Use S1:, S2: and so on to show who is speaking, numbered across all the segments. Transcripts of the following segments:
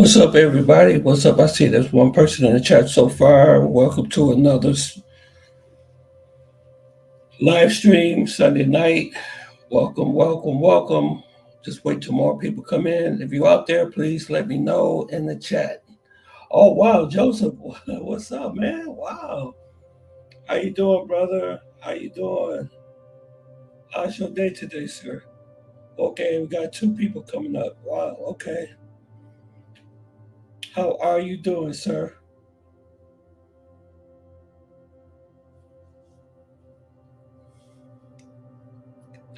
S1: What's up, everybody? What's up? I see there's one person in the chat so far. Welcome to another live stream Sunday night. Welcome, welcome, welcome. Just wait till more people come in. If you're out there, please let me know in the chat. Oh, wow, Joseph, what's up, man? Wow. How you doing, brother? How you doing? How's your day today, sir? Okay, we got two people coming up. Wow, okay. How are you doing, sir?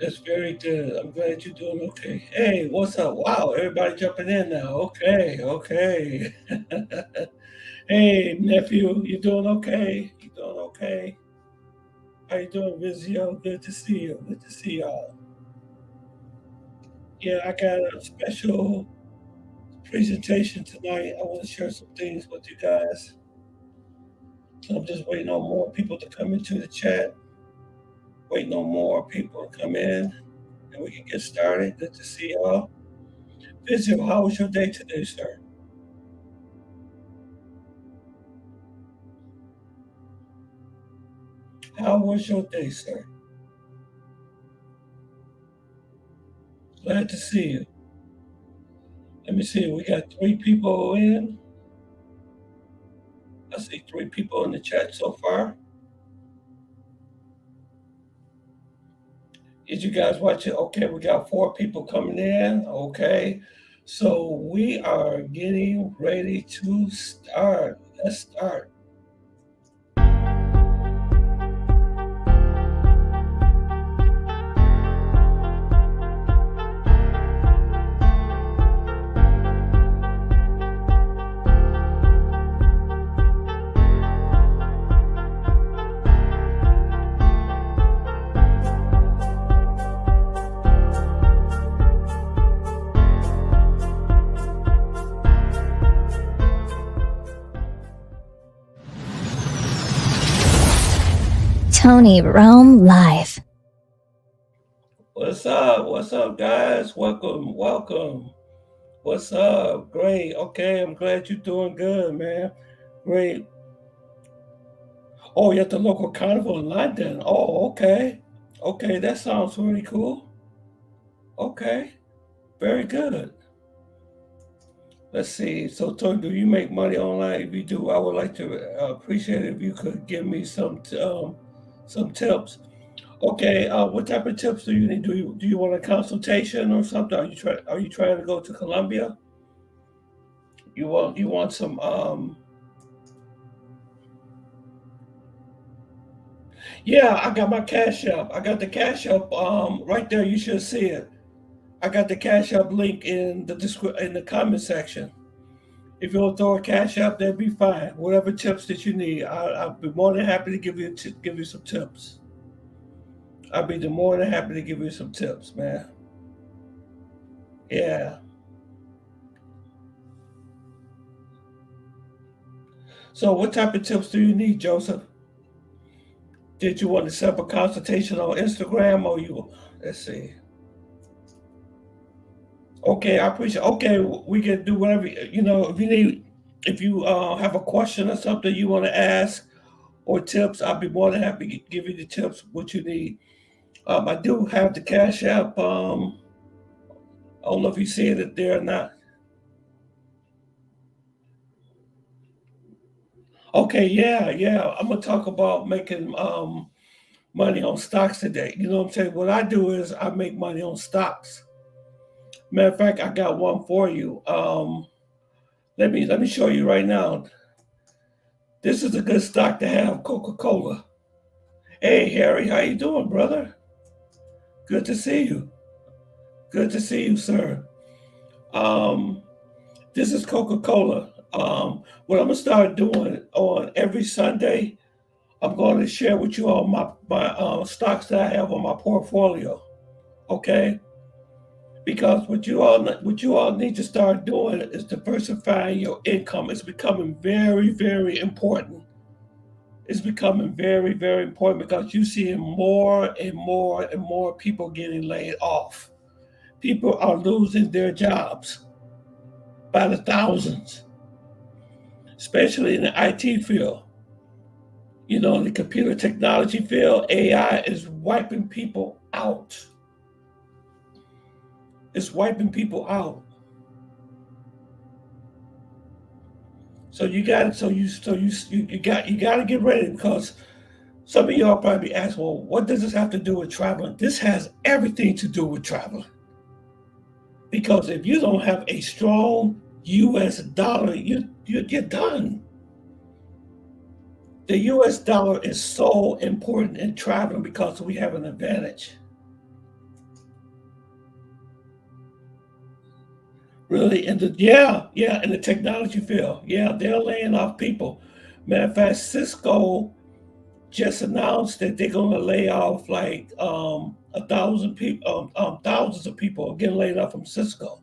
S1: That's very good. I'm glad you're doing okay. Hey, what's up? Wow, everybody jumping in now. Okay, okay. Hey, nephew, you doing okay? You doing okay? How you doing, Vizio? Good to see you. Good to see y'all. Yeah, I got a special presentation tonight. I want to share some things with you guys. So I'm just waiting on more people to come into the chat. Waiting on more people to come in, and we can get started. Good to see y'all. Vizio, how was your day today, sir? How was your day, sir? Glad to see you. Let me see. We got three people in. I see three people in the chat so far. Did you guys watch it? Okay, we got four people coming in. Okay. So we are getting ready to start. Let's start.
S2: Tony Rome Live.
S1: What's up? What's up, guys? Welcome, welcome. What's up? Great. Okay, I'm glad you're doing good, man. Great. Oh, you're at the local carnival in London. Oh, okay. Okay, that sounds really cool. Okay, very good. Let's see. So, Tony, do you make money online? If you do, I would like to appreciate it if you could give me some tips. Okay, what type of tips do you need? Do you want a consultation or something? Are you trying to go to Colombia? You want some Yeah, I got my Cash App. I got the Cash App right there. You should see it. I got the Cash App link in the comment section. If you want to throw a Cash App, that'd be fine. Whatever tips that you need, I'll be more than happy to give you some tips. I'll be more than happy to give you some tips, man. Yeah. So, what type of tips do you need, Joseph? Did you want to set up a consultation on Instagram or you? Let's see. Okay, I appreciate. Okay, we can do whatever. If you have a question or something you want to ask or tips, I'll be more than happy to give you the tips what you need. I do have the Cash App. I don't know if you see it there or not. Okay, yeah, yeah. I'm gonna talk about making money on stocks today. You know what I'm saying? What I do is I make money on stocks. Matter of fact, I got one for you. Let me show you right now. This is a good stock to have, Coca-Cola. Hey Harry, how you doing, brother? Good to see you. Good to see you, sir. Um, this is Coca-Cola. What I'm gonna start doing on every Sunday, I'm going to share with you all my stocks that I have on my portfolio. Okay, because what you all need to start doing is diversifying your income. It's becoming very, very important. It's becoming very, very important because you see more and more and more people getting laid off. People are losing their jobs. by the thousands, especially in the IT field. You know, in the computer technology field, AI is wiping people out. It's wiping people out. So you got to get ready, because some of y'all probably ask, well, what does this have to do with traveling? This has everything to do with traveling. Because if you don't have a strong US dollar, you're done. The US dollar is so important in traveling because we have an advantage. Really, in the in the technology field, they're laying off people. Matter of fact, Cisco just announced that they're going to lay off like 1,000 people, thousands of people are getting laid off from Cisco.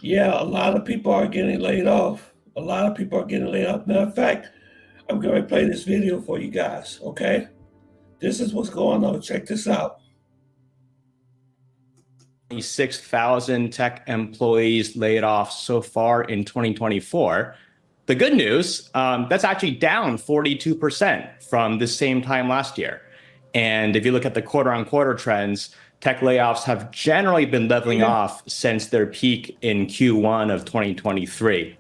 S1: Yeah, a lot of people are getting laid off. A lot of people are getting laid off. Matter of fact, I'm going to play this video for you guys, okay? This is what's going on. Check this out.
S3: 6,000 tech employees laid off so far in 2024. The good news, that's actually down 42% from the same time last year. And if you look at the quarter-on-quarter trends, tech layoffs have generally been leveling off since their peak in Q1 of 2023.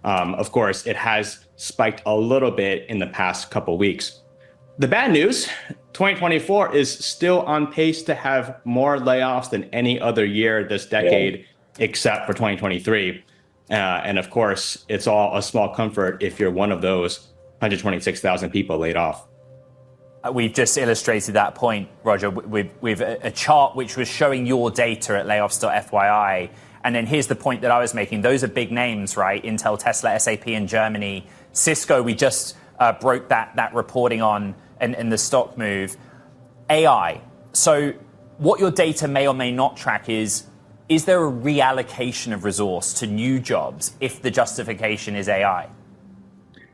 S3: Of course, it has spiked a little bit in the past couple weeks. The bad news, 2024 is still on pace to have more layoffs than any other year this decade, except for 2023. And of course, it's all a small comfort if you're one of those 126,000 people laid off.
S4: We've just illustrated that point, Roger, with a chart which was showing your data at layoffs.fyi. And then here's the point that I was making. Those are big names, right? Intel, Tesla, SAP in Germany. Cisco, we just broke that reporting on and the stock move. AI. So what your data may or may not track is there a reallocation of resource to new jobs if the justification is AI?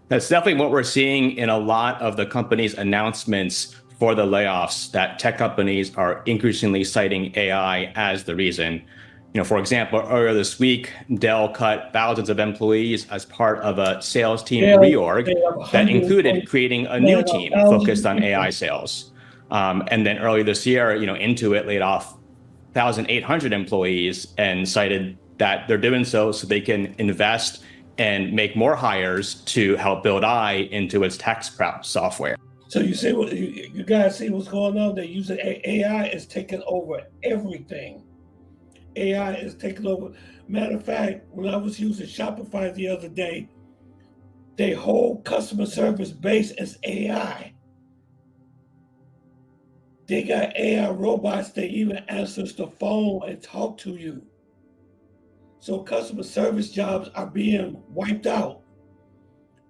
S3: That's definitely what we're seeing in a lot of the companies' announcements for the layoffs, that tech companies are increasingly citing AI as the reason. You know, for example, earlier this week, Dell cut thousands of employees as part of a sales team reorg that included creating a new team focused on AI sales. And then early this year, Intuit laid off 1,800 employees and cited that they're doing so they can invest and make more hires to help build AI into its tax prep software.
S1: So you see what you guys see what's going on? They're using AI is taking over everything. AI is taking over. Matter of fact, when I was using Shopify the other day, their whole customer service base is AI. They got AI robots that even answers the phone and talk to you. So customer service jobs are being wiped out.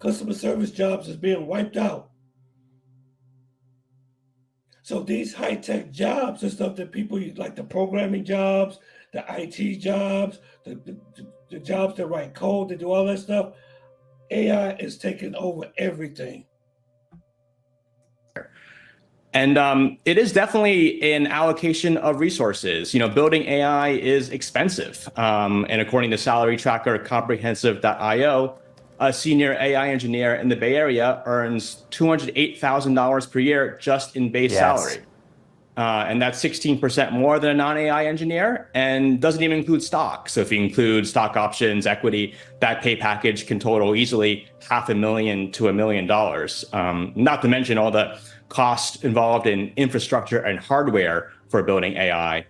S1: Customer service jobs is being wiped out. So these high-tech jobs and stuff that people like, the programming jobs, the IT jobs, the jobs that write code, that do all that stuff, AI is taking over everything.
S3: And it is definitely an allocation of resources. Building AI is expensive. And according to Salary Tracker Comprehensive.io, a senior AI engineer in the Bay Area earns $208,000 per year just in base salary. And that's 16% more than a non-AI engineer, and doesn't even include stock. So if you include stock options, equity, that pay package can total easily $500,000 to $1 million. Not to mention all the costs involved in infrastructure and hardware for building AI.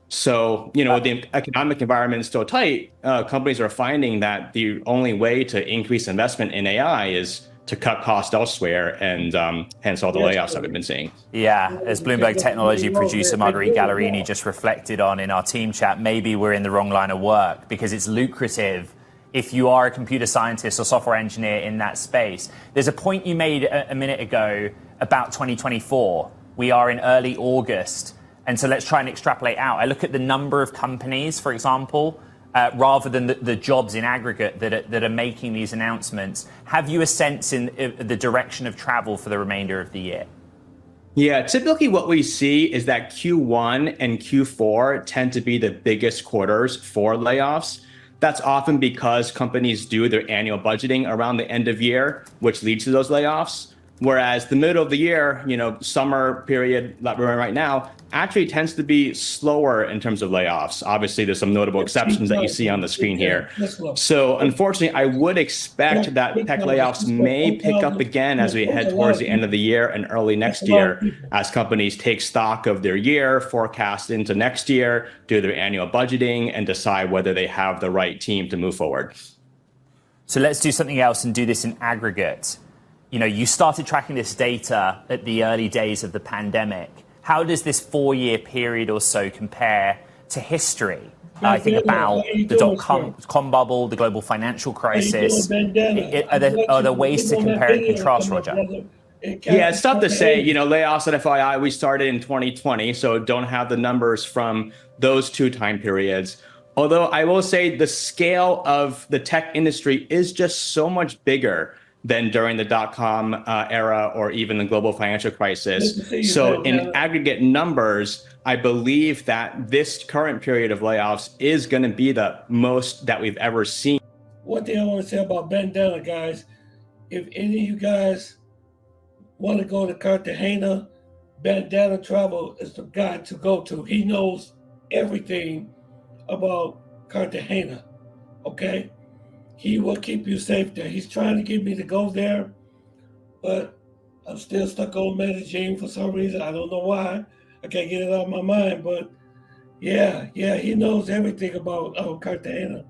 S3: So, with the economic environment still tight, companies are finding that the only way to increase investment in AI is to cut costs elsewhere, and hence all the layoffs that we've been seeing.
S4: Yeah, as Bloomberg technology producer Marguerite Gallerini just reflected on in our team chat, maybe we're in the wrong line of work because it's lucrative if you are a computer scientist or software engineer in that space. There's a point you made a minute ago about 2024. We are in early August. And so let's try and extrapolate out. I look at the number of companies, for example, rather than the jobs in aggregate that are making these announcements. Have you a sense in the direction of travel for the remainder of the year?
S3: Yeah, typically what we see is that Q1 and Q4 tend to be the biggest quarters for layoffs. That's often because companies do their annual budgeting around the end of year, which leads to those layoffs. Whereas the middle of the year, summer period that we're in right now, actually tends to be slower in terms of layoffs. Obviously, there's some notable exceptions that you see on the screen here. So unfortunately, I would expect that tech layoffs may pick up again as we head towards the end of the year and early next year, as companies take stock of their year, forecast into next year, do their annual budgeting, and decide whether they have the right team to move forward.
S4: So let's do something else and do this in aggregate. You started tracking this data at the early days of the pandemic. How does this 4-year period or so compare to history? I think about the dot-com bubble, the global financial crisis. Are there ways to compare and contrast, Roger?
S3: Yeah, it's tough to say. Layoffs at FYI, we started in 2020, so don't have the numbers from those 2 time periods. Although I will say the scale of the tech industry is just so much bigger than during the dot-com era or even the global financial crisis. So in aggregate numbers, I believe that this current period of layoffs is going to be the most that we've ever seen.
S1: One thing I want to say about Bandana, guys, if any of you guys want to go to Cartagena, Bandana Travel is the guy to go to. He knows everything about Cartagena, okay? He will keep you safe there. He's trying to get me to go there, but I'm still stuck on Medellin for some reason. I don't know why. I can't get it out of my mind, but yeah, he knows everything about Cartagena.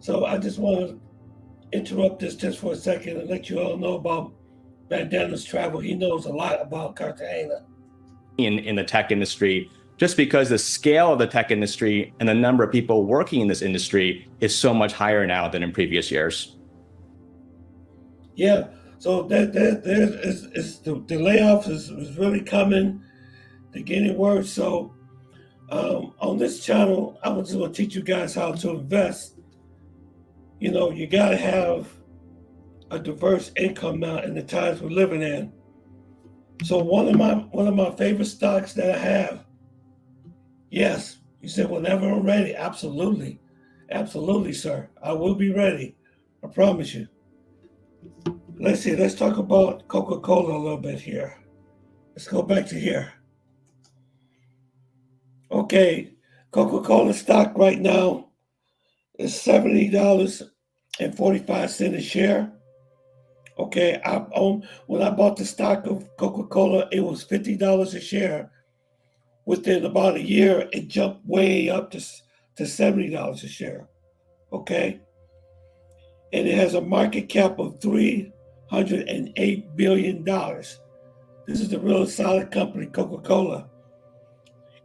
S1: So I just want to interrupt this just for a second and let you all know about Bandana's travel. He knows a lot about Cartagena.
S3: In the tech industry, just because the scale of the tech industry and the number of people working in this industry is so much higher now than in previous years.
S1: Yeah, so the layoffs is really coming. They're getting worse. So on this channel, I was going to teach you guys how to invest. You got to have a diverse income now in the times we're living in. So one of my favorite stocks that I have. Yes, you said whenever I'm ready. Absolutely, sir. I will be ready. I promise you. Let's see. Let's talk about Coca-Cola a little bit here. Let's go back to here. Okay, Coca-Cola stock right now is $70.45 a share. Okay, when I bought the stock of Coca-Cola, it was $50 a share. Within about a year, it jumped way up to $70 a share. Okay, and it has a market cap of $308 billion. This is a real solid company, Coca-Cola,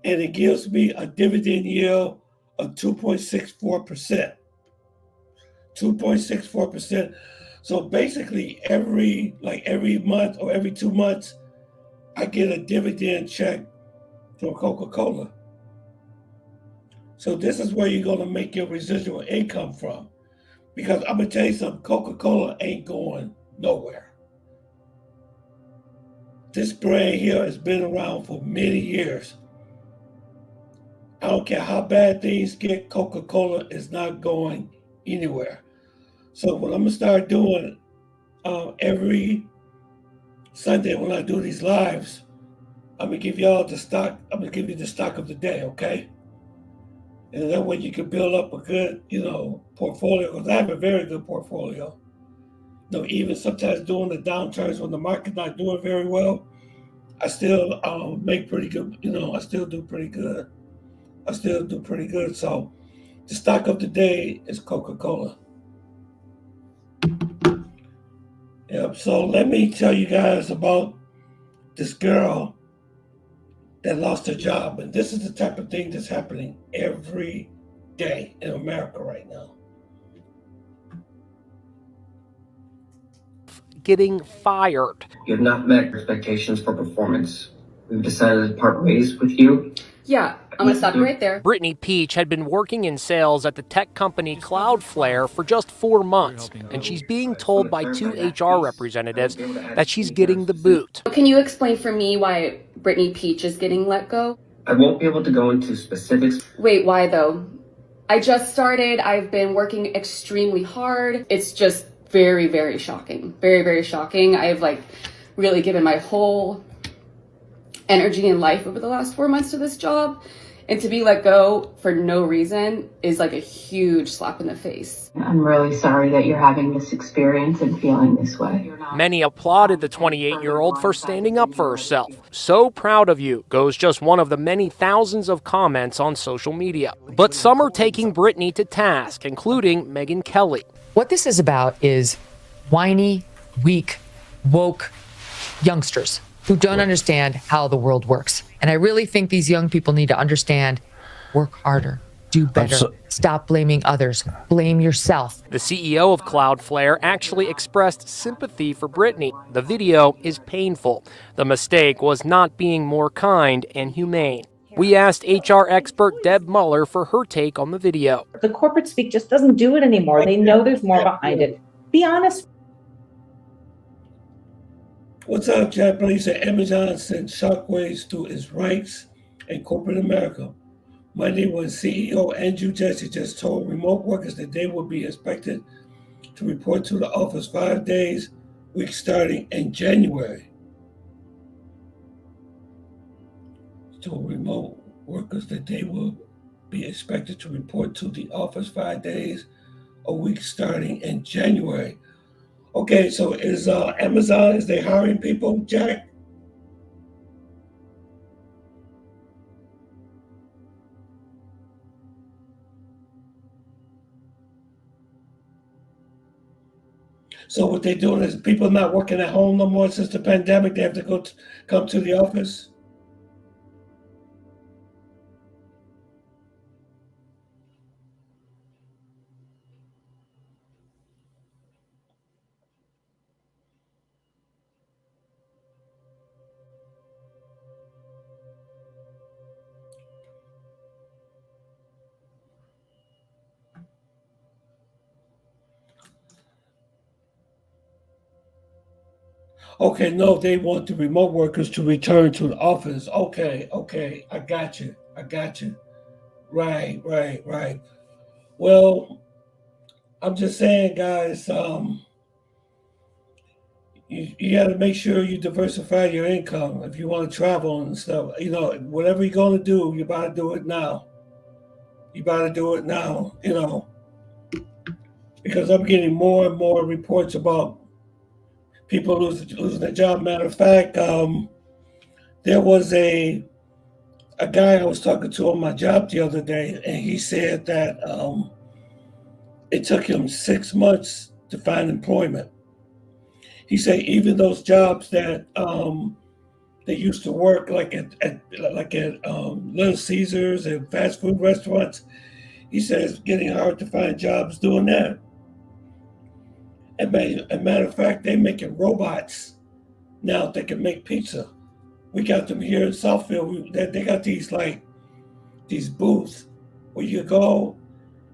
S1: and it gives me a dividend yield of 2.64%. 2.64%. So basically, every month or every 2 months, I get a dividend check from Coca-Cola. So this is where you're going to make your residual income from. Because I'm going to tell you something, Coca-Cola ain't going nowhere. This brand here has been around for many years. I don't care how bad things get, Coca-Cola is not going anywhere. So what I'm going to start doing every Sunday when I do these lives, I'm going to give y'all the stock. I'm going to give you the stock of the day, okay? And that way you can build up a good, portfolio. Because I have a very good portfolio. Even sometimes during the downturns when the market's not doing very well, I still make pretty good, I still do pretty good. So the stock of the day is Coca-Cola. Yep. So let me tell you guys about this girl that lost her job. And this is the type of thing that's happening every day in America right now.
S5: Getting fired.
S6: You have not met expectations for performance. We've decided to part ways with you.
S7: Yeah, I'm gonna stop you right there.
S5: Brittany Peach had been working in sales at the tech company Cloudflare for just 4 months, and she's being told by 2 HR representatives that she's getting the boot.
S7: Can you explain for me why Brittany Peach is getting let go?
S6: I won't be able to go into specifics.
S7: Wait, why though? I just started. I've been working extremely hard. It's just very, very shocking. Very, very shocking. I've like really given my whole energy and life over the last 4 months to this job. And to be let go for no reason is like a huge slap in the face.
S8: I'm really sorry that you're having this experience and feeling this way.
S5: Many applauded the 28-year-old for standing up for herself. So proud of you goes just one of the many thousands of comments on social media. But some are taking Britney to task, including Megyn Kelly.
S9: What this is about is whiny, weak, woke youngsters who don't understand how the world works. And I really think these young people need to understand, work harder, do better, stop blaming others, blame yourself.
S5: The CEO of Cloudflare actually expressed sympathy for Britney. The video is painful. The mistake was not being more kind and humane. We asked HR expert Deb Muller for her take on the video.
S10: The corporate speak just doesn't do it anymore. They know there's more behind it. Be honest.
S1: What's up, Japanese? Amazon sent shockwaves to its ranks in corporate America. Monday, when CEO Andrew Jassy just told remote workers that they would be expected to report to the office 5 days, week starting in January. Told remote workers that they will be expected to report to the office 5 days a week starting in January. Okay, so is Amazon, is they hiring people, Jack? So what they're doing is people not working at home no more since the pandemic. They have to come to the office. Okay, no, they want the remote workers to return to the office. Okay, I got you. Right. Well, I'm just saying, guys, you got to make sure you diversify your income if you want to travel and stuff. You know, whatever you're going to do, you got to do it now. Because I'm getting more and more reports about people losing their job. Matter of fact, there was a guy I was talking to on my job the other day, and he said that it took him 6 months to find employment. He said even those jobs that they used to work like at Little Caesars and fast food restaurants, he says it's getting hard to find jobs doing that. And a matter of fact, they're making robots now that can make pizza. We got them here in Southfield. They got these booths where you go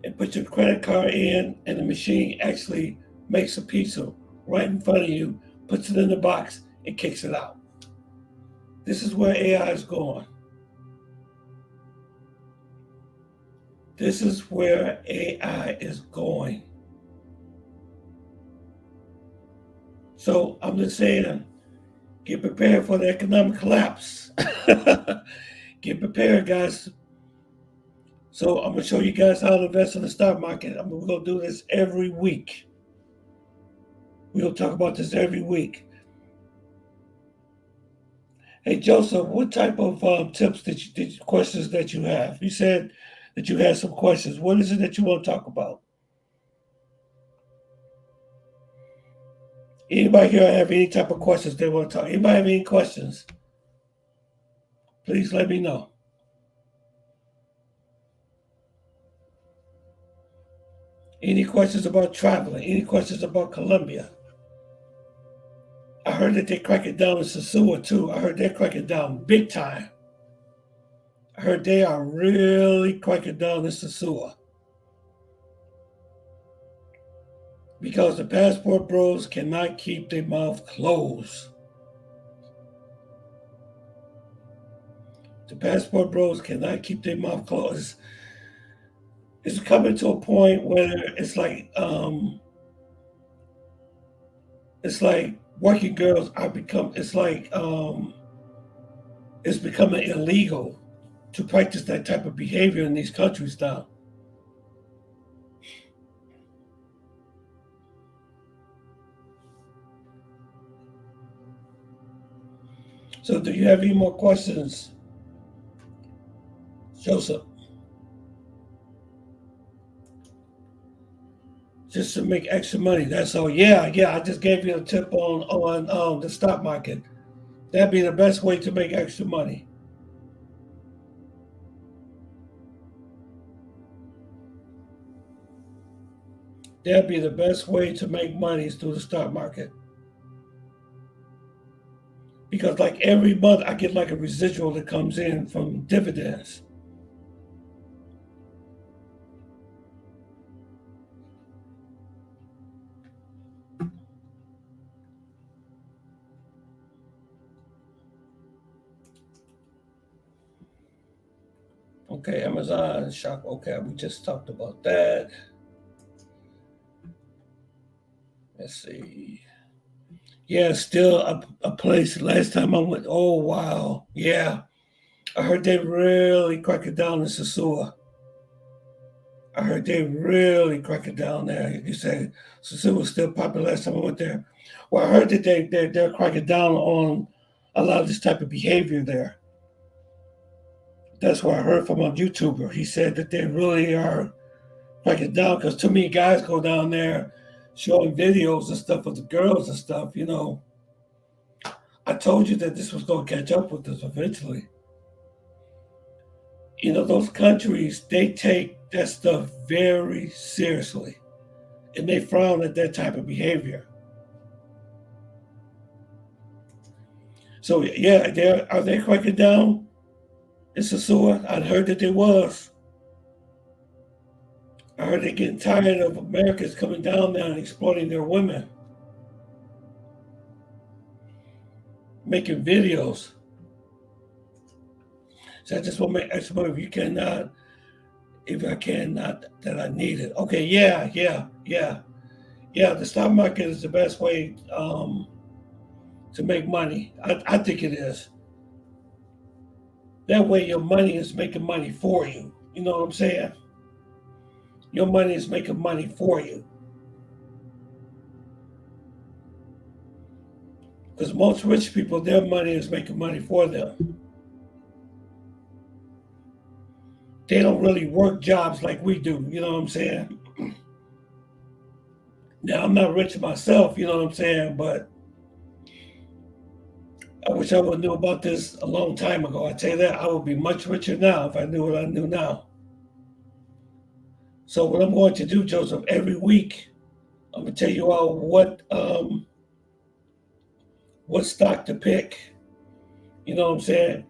S1: and put your credit card in, and the machine actually makes a pizza right in front of you, puts it in the box, and kicks it out. This is where AI is going. This is where AI is going. So I'm just saying, get prepared for the economic collapse. Get prepared, guys. So I'm going to show you guys how to invest in the stock market. We're going to do this every week. We'll talk about this every week. Hey, Joseph, what type of tips questions that you have? You said that you had some questions. What is it that you want to talk about? Anybody here have any type of questions they want to talk? Anybody have any questions? Please let me know. Any questions about traveling? Any questions about Colombia? I heard that they crack it down in Sosua too. I heard they're cracking down big time. I heard they are really cracking down in Sosua. Because the passport bros cannot keep their mouth closed. The passport bros cannot keep their mouth closed. it's coming to a point where it's like working girls are become it's becoming illegal to practice that type of behavior in these countries now. So do you have any more questions, Joseph? Just to make extra money, that's all. Yeah, I just gave you a tip on the stock market. That'd be the best way to make extra money. That'd be the best way to make money is through the stock market. Because like every month I get like a residual that comes in from dividends. Okay, Amazon, Shop. Okay, we just talked about that. Let's see. Yeah, still a place. Last time I went, oh wow. Yeah. I heard they really crack it down in Sasua. I heard they really crack it down there. You said Sasua was still popular last time I went there. Well, I heard that they're cracking down on a lot of this type of behavior there. That's what I heard from a YouTuber. He said that they really are cracking down because too many guys go down there showing videos and stuff of the girls and stuff, you know. I told you that this was going to catch up with us eventually. You know, those countries, they take that stuff very seriously and they frown at that type of behavior. So, yeah, are they cracking down in Sasua? I heard that they was. I heard they're getting tired of Americans coming down there and exploiting their women. Making videos. So I just want to make extra money if I cannot, that I need it. Okay, yeah. The stock market is the best way to make money. I think it is. That way your money is making money for you. You know what I'm saying? Your money is making money for you. Because most rich people, their money is making money for them. They don't really work jobs like we do. You know what I'm saying? Now, I'm not rich myself, you know what I'm saying? But I wish I would have knew about this a long time ago. I tell you that, I would be much richer now if I knew what I knew now. So what I'm going to do, Joseph, every week, I'm going to tell you all what stock to pick. You know what I'm saying?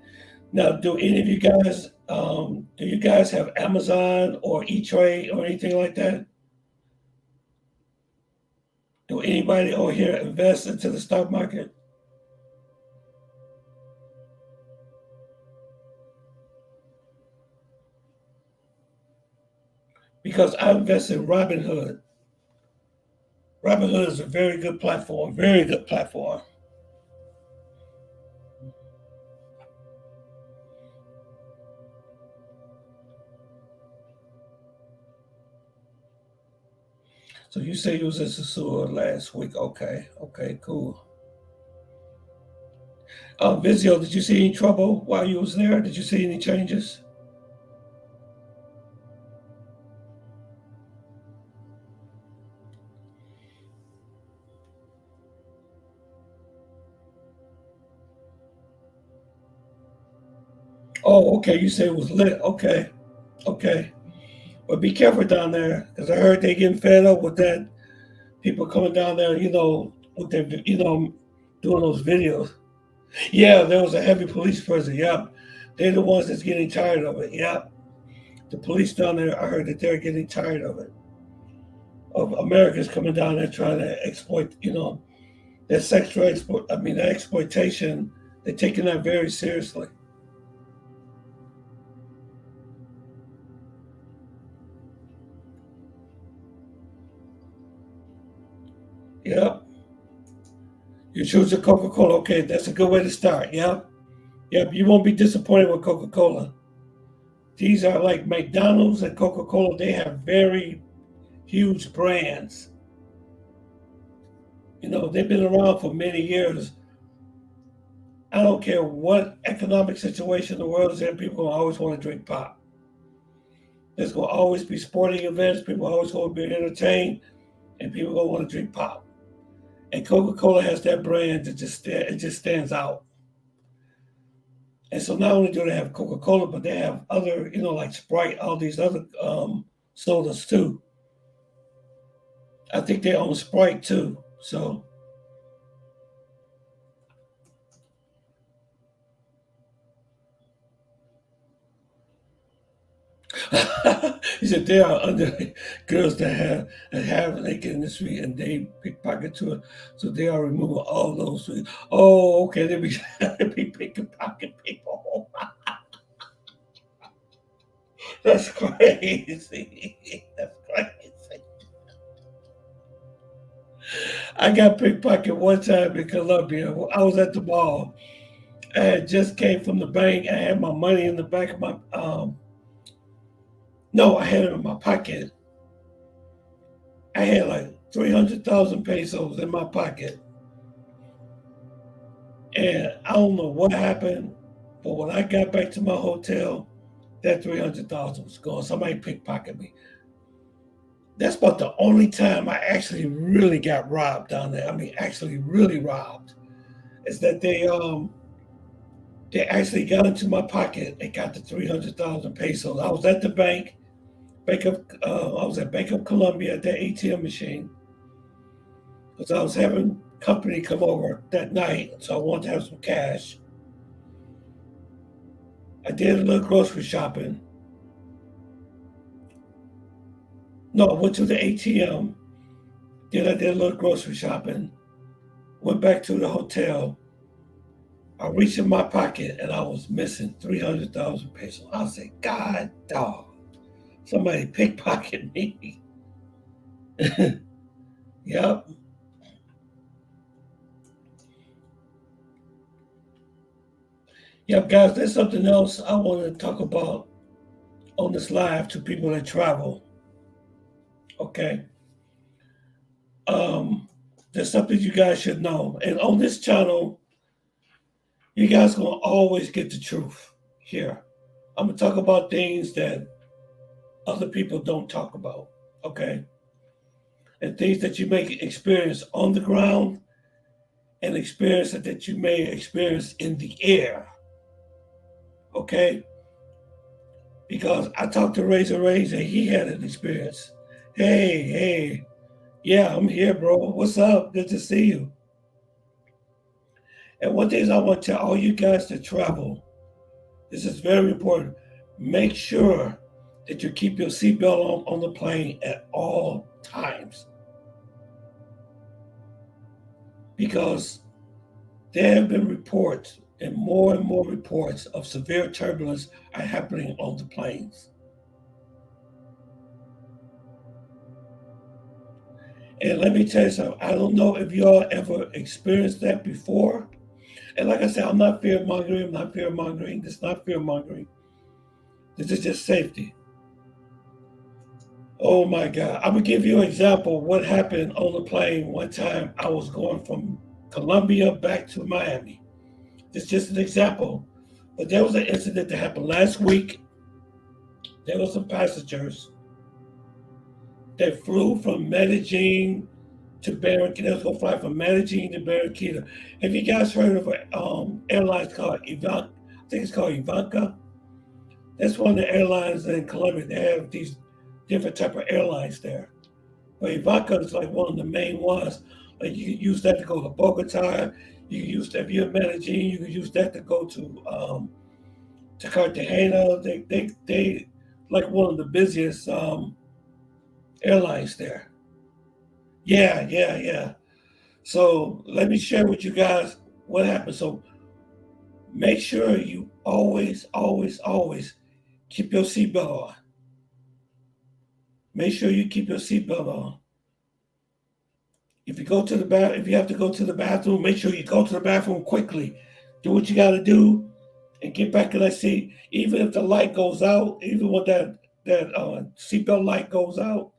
S1: Now, do any of you guys, do you guys have Amazon or E-Trade or anything like that? Do anybody over here invest into the stock market? Because I invest in Robinhood. Robinhood is a very good platform, very good platform. So you say you was in Sasua last week. Okay, cool. Vizio, did you see any trouble while you was there? Did you see any changes? Oh, okay. You say it was lit. Okay. But be careful down there, because I heard they getting fed up with that. People coming down there, you know, with their, you know, doing those videos. Yeah, there was a heavy police presence. Yep. They're the ones that's getting tired of it. Yep. The police down there, I heard that they're getting tired of it. Of Americans coming down there trying to exploit, you know, their sexual their exploitation. They're taking that very seriously. You choose a Coca-Cola. Okay, that's a good way to start. Yep. Yep. You won't be disappointed with Coca-Cola. These are like McDonald's and Coca-Cola. They have very huge brands. You know, they've been around for many years. I don't care what economic situation the world is in, people always want to drink pop. There's going to always be sporting events, people always going to be entertained, and people going to want to drink pop. And Coca-Cola has that brand that it just stands out. And so not only do they have Coca-Cola, but they have other, you know, like Sprite, all these other sodas too. I think they own Sprite too. So he said they are under girls that have naked in the street and they pickpocket to it. So they are removing all those. Oh, okay. They be pickpocket people. That's crazy. That's crazy. I got pickpocketed one time in Colombia. I was at the mall. I had just came from the bank. I had my money in the back of my no, I had it in my pocket. I had like 300,000 pesos in my pocket. And I don't know what happened, but when I got back to my hotel, that 300,000 was gone. Somebody pickpocketed me. That's about the only time I actually really got robbed down there. I mean, actually really robbed. Is that they actually got into my pocket and got the 300,000 pesos. I was at the bank. I was at Bank of Colombia at that ATM machine because I was having company come over that night, so I wanted to have some cash. I did a little grocery shopping. No, I went to the ATM. Then I did a little grocery shopping. Went back to the hotel. I reached in my pocket and I was missing 300,000 pesos. I said, God, dog. Somebody pickpocketed me. Yep. Yep, guys, there's something else I want to talk about on this live to people that travel. Okay. There's something you guys should know. And on this channel, you guys gonna always get the truth here. I'm gonna talk about things that other people don't talk about, okay? And things that you may experience on the ground and experience that you may experience in the air, okay? Because I talked to Razor and he had an experience. Hey, yeah, I'm here, bro. What's up? Good to see you. And one thing I want to tell all you guys that travel, this is very important. Make sure that you keep your seatbelt on the plane at all times. Because there have been reports and more reports of severe turbulence are happening on the planes. And let me tell you something, I don't know if y'all ever experienced that before. And like I said, I'm not fear-mongering, This is not fear-mongering. This is just safety. Oh my God. I'm going to give you an example of what happened on the plane one time. I was going from Colombia back to Miami. It's just an example. But there was an incident that happened last week. There were some passengers that flew from Medellin to Barranquilla. They was going to fly from Medellin to Barranquilla. Have you guys heard of an airline called Ivanka? I think it's called Ivanka. That's one of the airlines in Colombia. They have these different type of airlines there. But Ivanka is like one of the main ones. Like you can use that to go to Bogota. You can use that if you're in Medellin. You can use that to go to Cartagena. They like one of the busiest airlines there. Yeah. So let me share with you guys what happened. So make sure you always keep your seatbelt on. Make sure you keep your seatbelt on. If you go to the bath, if you have to go to the bathroom, make sure you go to the bathroom quickly. Do what you got to do, and get back in that seat. Even if the light goes out, even when that seatbelt light goes out,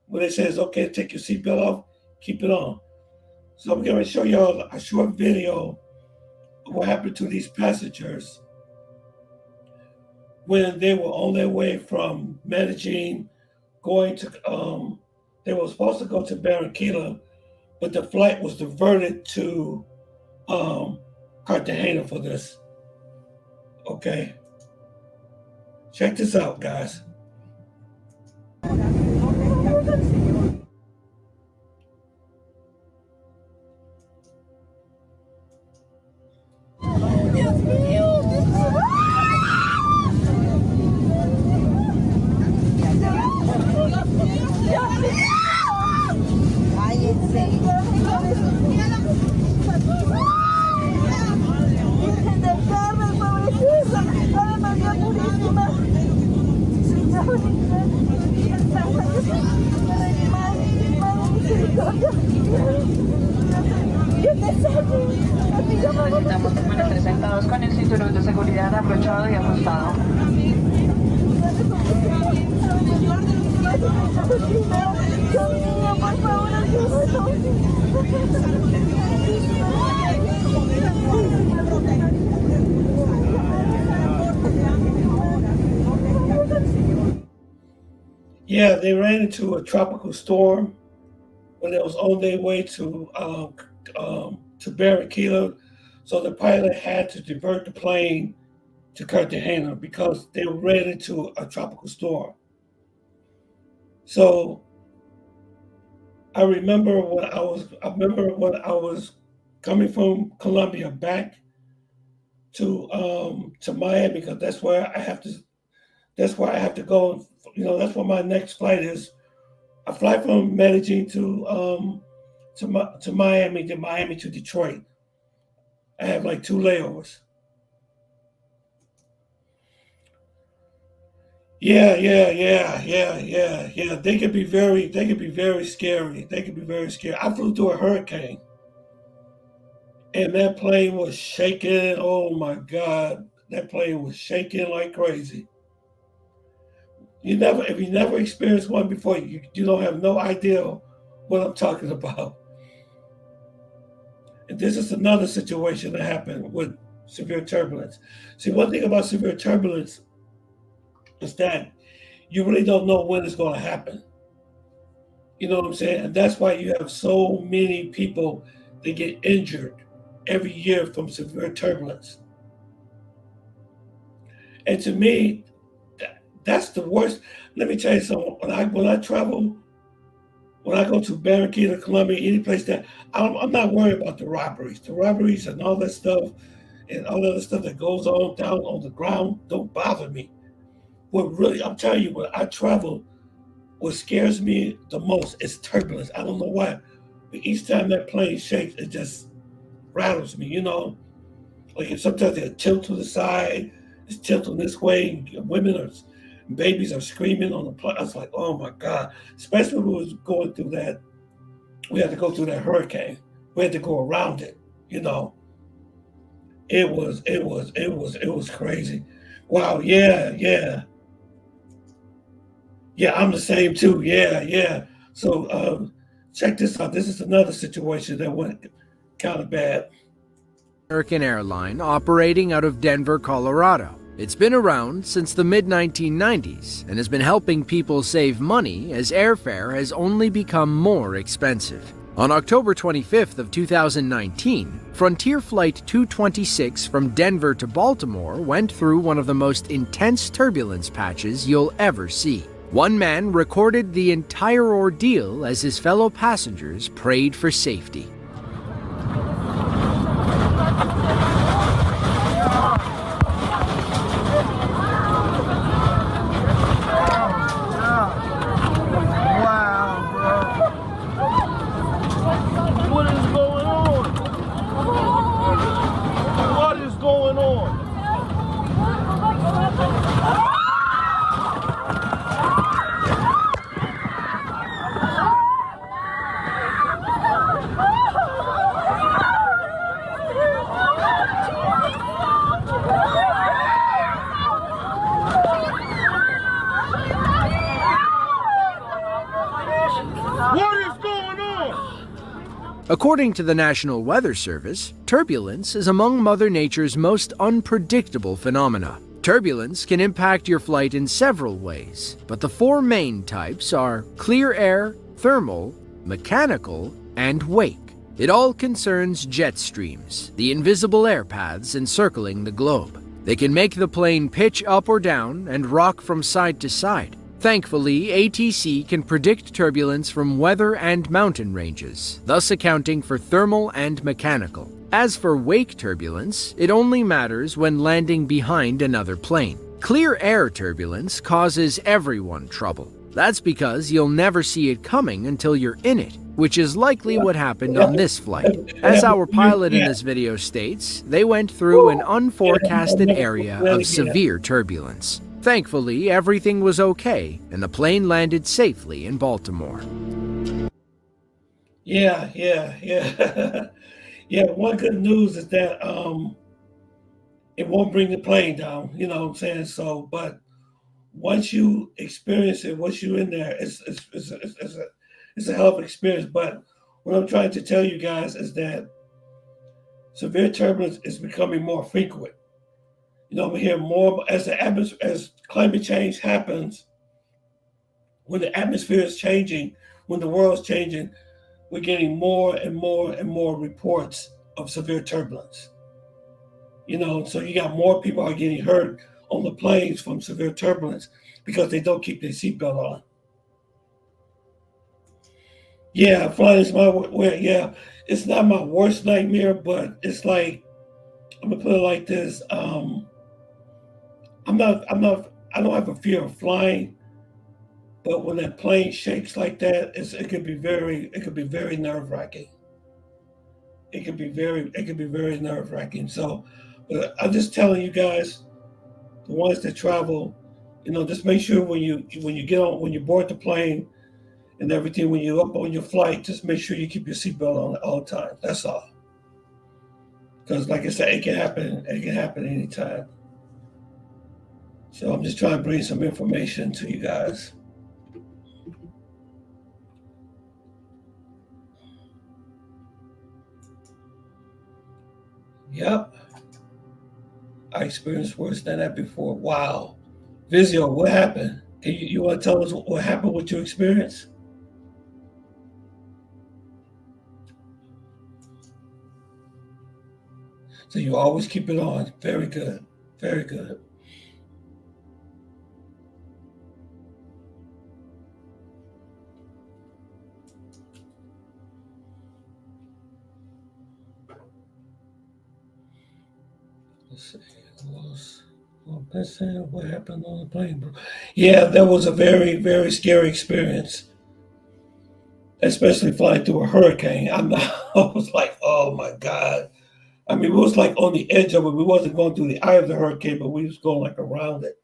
S1: when it says okay, take your seatbelt off, keep it on. So I'm going to show y'all a short video of what happened to these passengers when they were on their way from Medellin, going to they were supposed to go to Barranquilla, but the flight was diverted to Cartagena for this. Okay. Check this out, guys.
S11: Estamos presentados con el cinturón de seguridad abrochado y ajustado.
S1: Yeah, they ran into a tropical storm when they was on their way to Barranquilla. So the pilot had to divert the plane to Cartagena because they ran into a tropical storm. So I remember when I was coming from Colombia back to Miami, because that's where I have to go. You know, that's where my next flight is. I fly from Medellin to Miami, then Miami to Detroit. I have like 2 layovers. Yeah. They could be very scary. They could be very scary. I flew through a hurricane, and that plane was shaking. Oh my God, that plane was shaking like crazy. If you never experienced one before, you don't have no idea what I'm talking about. And this is another situation that happened with severe turbulence. See, one thing about severe turbulence is that you really don't know when it's going to happen. You know what I'm saying? And that's why you have so many people that get injured every year from severe turbulence. And to me, that's the worst. Let me tell you something. When I travel, when I go to Barranquilla, Colombia, any place that I'm not worried about the robberies and all that stuff, and all that other stuff that goes on down on the ground don't bother me. What really, I'm telling you, when I travel, what scares me the most is turbulence. I don't know why, but each time that plane shakes, it just rattles me. You know, like sometimes they tilt to the side, it's tilting this way. Babies are screaming on the plane. I was like, oh my God. Especially when we was going through that, we had to go through that hurricane. We had to go around it, you know. It was crazy. Wow, yeah. Yeah, I'm the same too. Yeah. So check this out. This is another situation that went kind of bad.
S12: American airline operating out of Denver, Colorado. It's been around since the mid-1990s and has been helping people save money as airfare has only become more expensive. On October 25th of 2019, Frontier Flight 226 from Denver to Baltimore went through one of the most intense turbulence patches you'll ever see. One man recorded the entire ordeal as his fellow passengers prayed for safety. According to the National Weather Service, turbulence is among Mother Nature's most unpredictable phenomena. Turbulence can impact your flight in several ways, but the four main types are clear air, thermal, mechanical, and wake. It all concerns jet streams, the invisible air paths encircling the globe. They can make the plane pitch up or down and rock from side to side. Thankfully, ATC can predict turbulence from weather and mountain ranges, thus accounting for thermal and mechanical. As for wake turbulence, it only matters when landing behind another plane. Clear air turbulence causes everyone trouble. That's because you'll never see it coming until you're in it, which is likely what happened on this flight. As our pilot in this video states, they went through an unforecasted area of severe turbulence. Thankfully, everything was okay, and the plane landed safely in Baltimore.
S1: Yeah. Yeah, one good news is that it won't bring the plane down, you know what I'm saying? So, but once you experience it, once you're in there, it's a hell of an experience. But what I'm trying to tell you guys is that severe turbulence is becoming more frequent. You know, we hear more as climate change happens, when the atmosphere is changing, when the world's changing, we're getting more and more and more reports of severe turbulence. You know, so you got more people are getting hurt on the planes from severe turbulence because they don't keep their seatbelt on. Yeah, flying is it's not my worst nightmare, but it's like, I'm gonna put it like this. I don't have a fear of flying, but when that plane shakes like that, it could be very nerve-wracking. It could be very nerve-wracking. So, but I'm just telling you guys, the ones that travel, you know, just make sure when you board the plane and everything, when you're up on your flight, just make sure you keep your seatbelt on at all times. That's all. Because, like I said, it can happen anytime. So I'm just trying to bring some information to you guys. Yep. I experienced worse than that before. Wow. Vizio, what happened? You want to tell us what happened with your experience? So you always keep it on. Very good. Very good. Let's see. What happened on the plane, bro? Yeah, that was a very, very scary experience, especially flying through a hurricane. I was like, oh my God. I mean, it was like on the edge of it. We wasn't going through the eye of the hurricane, but we was going like around it.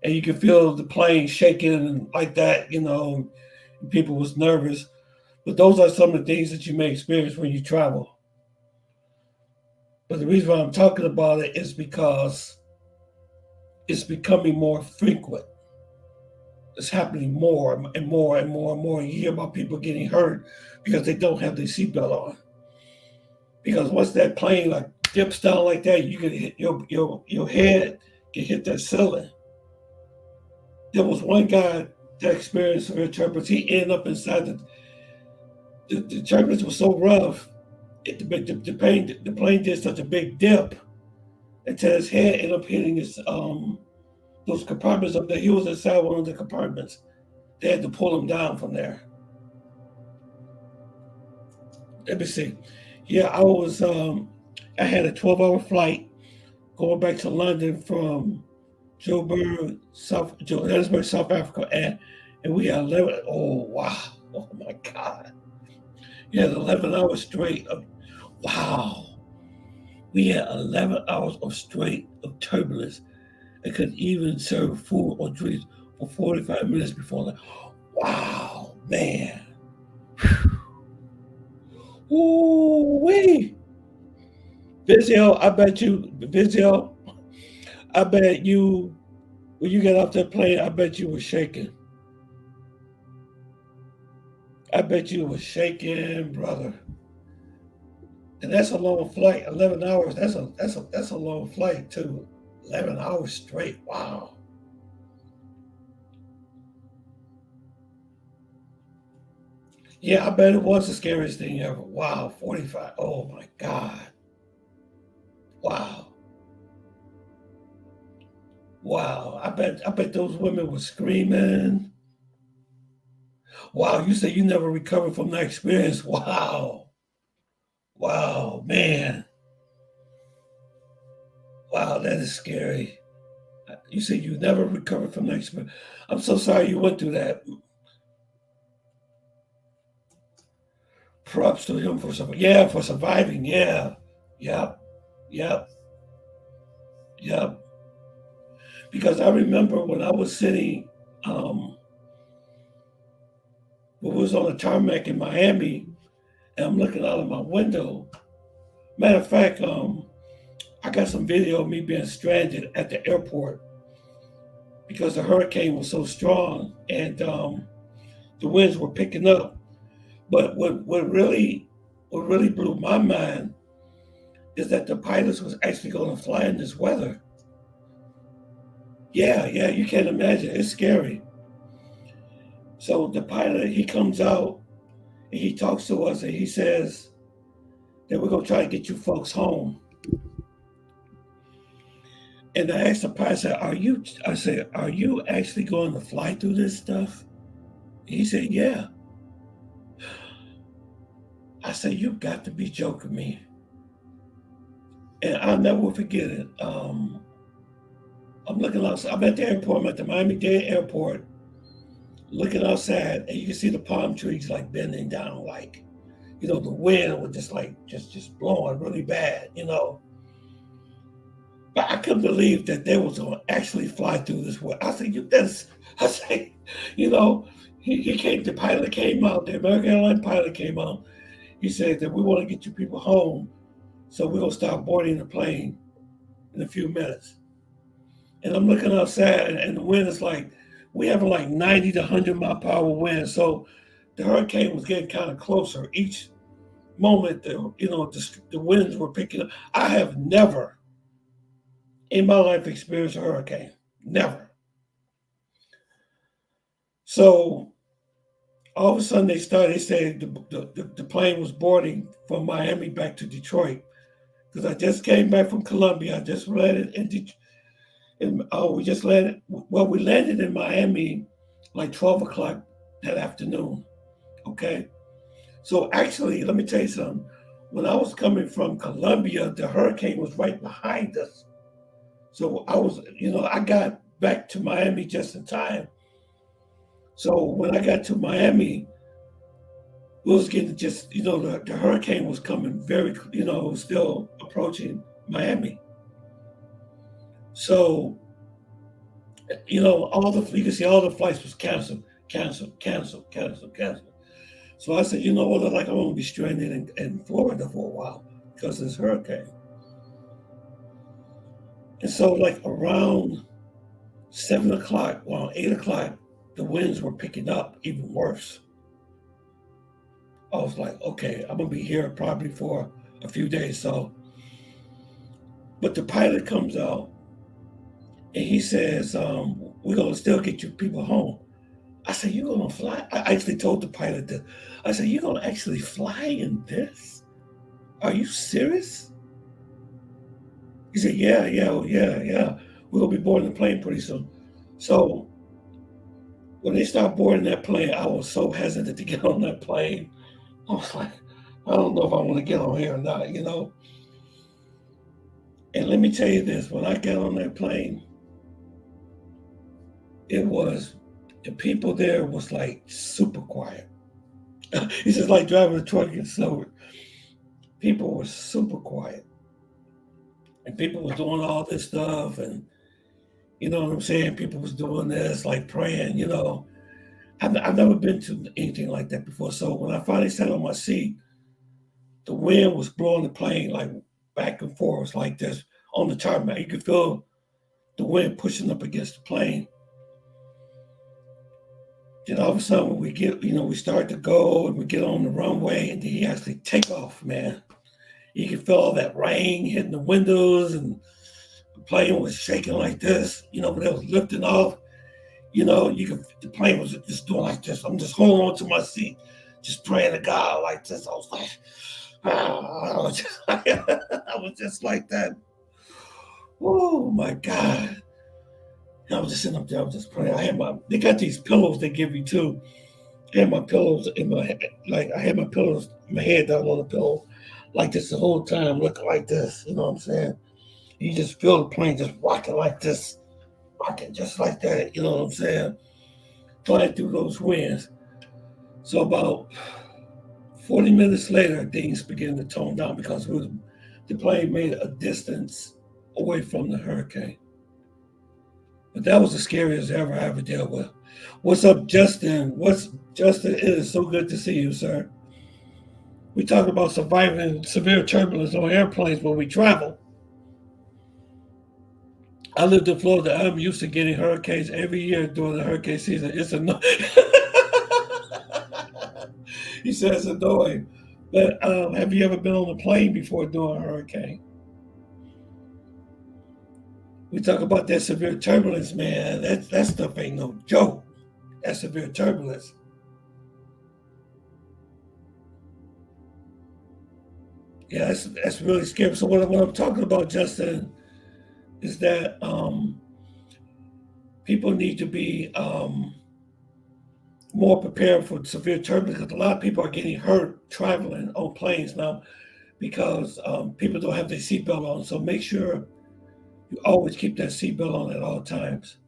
S1: And you could feel the plane shaking and like that, you know, and people was nervous. But those are some of the things that you may experience when you travel. But the reason why I'm talking about it is because it's becoming more frequent. It's happening more and more and more and more. You hear about people getting hurt because they don't have their seatbelt on. Because once that plane like dips down like that, you can hit your head can hit that ceiling. There was one guy that experienced severe turbulence. He ended up inside the turbulence was so rough. The plane did such a big dip until his head ended up hitting those compartments up there. He was inside one of the compartments. They had to pull him down from there. Let me see. Yeah, I had a 12-hour flight going back to London from Johannesburg, South Africa, and we had 11. Oh wow! Oh my God! We had 11 hours straight of wow. We had 11 hours of straight of turbulence. I couldn't even serve food or drinks for 45 minutes before that. Wow, man. Ooh wee. Vizio, I bet you, when you got off that plane, I bet you were shaking. I bet you was shaking, brother. And that's a long flight. 11 hours. That's a long flight too. 11 hours straight. Wow. Yeah, I bet it was the scariest thing ever. Wow, 45. Oh my God. Wow. Wow. I bet those women were screaming. Wow, you say you never recovered from that experience. Wow. Wow, man. Wow, that is scary. You say you never recovered from that experience. I'm so sorry you went through that. Props to him for surviving. Yeah, for surviving. Yeah. Yep. Yep. Yep. Because I remember when I was sitting, we was on the tarmac in Miami, and I'm looking out of my window. Matter of fact, I got some video of me being stranded at the airport because the hurricane was so strong and the winds were picking up. But what really blew my mind is that the pilots was actually going to fly in this weather. Yeah, you can't imagine. It's scary. So the pilot, he comes out and he talks to us and he says that we're going to try to get you folks home. And I asked the pilot, I said, are you actually going to fly through this stuff? He said, yeah. I said, you got to be joking me. And I'll never forget it. I'm looking outside. I'm at the airport. I'm at the Miami-Dade airport, looking outside, and you can see the palm trees like bending down, like, the wind was just blowing really bad, But I couldn't believe that they was going to actually fly through this way. I said, he came, the pilot came out, the American Airlines pilot came out. He said that we want to get you people home, so we're going to start boarding the plane in a few minutes. And I'm looking outside, and the wind is like, we have like 90 to 100 mile per hour wind. So the hurricane was getting kind of closer. Each moment, the winds were picking up. I have never in my life experienced a hurricane. Never. So all of a sudden they said the plane was boarding from Miami back to Detroit because I just came back from Colombia. I just landed in Detroit. We landed in Miami like 12 o'clock that afternoon. Okay. So actually, let me tell you something. When I was coming from Colombia, the hurricane was right behind us. So I got back to Miami just in time. So when I got to Miami, we was getting the hurricane was coming very, it was still approaching Miami. So, you can see all the flights was canceled. So I said, you know what, I'm going to be stranded in Florida for a while because of this hurricane. And so like around 7 o'clock, 8 o'clock, the winds were picking up even worse. I was like, okay, I'm going to be here probably for a few days. But the pilot comes out and he says, we're going to still get you people home. I said, you're going to fly? I actually told the pilot that. I said, you're going to actually fly in this? Are you serious? He said, yeah. We're going to be boarding the plane pretty soon. So when they start boarding that plane, I was so hesitant to get on that plane. I was like, I don't know if I want to get on here or not, And let me tell you this, when I got on that plane, the people there was like super quiet. It's just like driving a truck in slower. People were super quiet. And people was doing all this stuff and, you know what I'm saying? People was doing this, like praying, I've never been to anything like that before. So when I finally sat on my seat, the wind was blowing the plane like back and forth like this on the tarmac. You could feel the wind pushing up against the plane. Then all of a sudden we get, we start to go and we get on the runway and then he actually take off, man. You can feel all that rain hitting the windows and the plane was shaking like this, when it was lifting off. The plane was just doing like this. I'm just holding on to my seat, just praying to God like this. I was like, I was just like that. Oh my God. And I was just sitting up there, I was just praying. They got these pillows they give you too. I had my pillows in my head, like I had my pillows, my head down on the pillow, like this the whole time, looking like this, you know what I'm saying? You just feel the plane just rocking like this, rocking just like that, you know what I'm saying? Flying through those winds. So about 40 minutes later, things began to tone down because the plane made a distance away from the hurricane. But that was the scariest I ever dealt with. What's up, Justin? Justin? It is so good to see you, sir. We talk about surviving severe turbulence on airplanes when we travel. I lived in Florida. I'm used to getting hurricanes every year during the hurricane season. It's annoying. He says annoying. But have you ever been on a plane before during a hurricane? We talk about that severe turbulence, man. That stuff ain't no joke. That severe turbulence. Yeah, that's really scary. So what I'm talking about, Justin, is that people need to be more prepared for severe turbulence because a lot of people are getting hurt traveling on planes now because people don't have their seatbelt on. So make sure you always keep that seatbelt on at all times.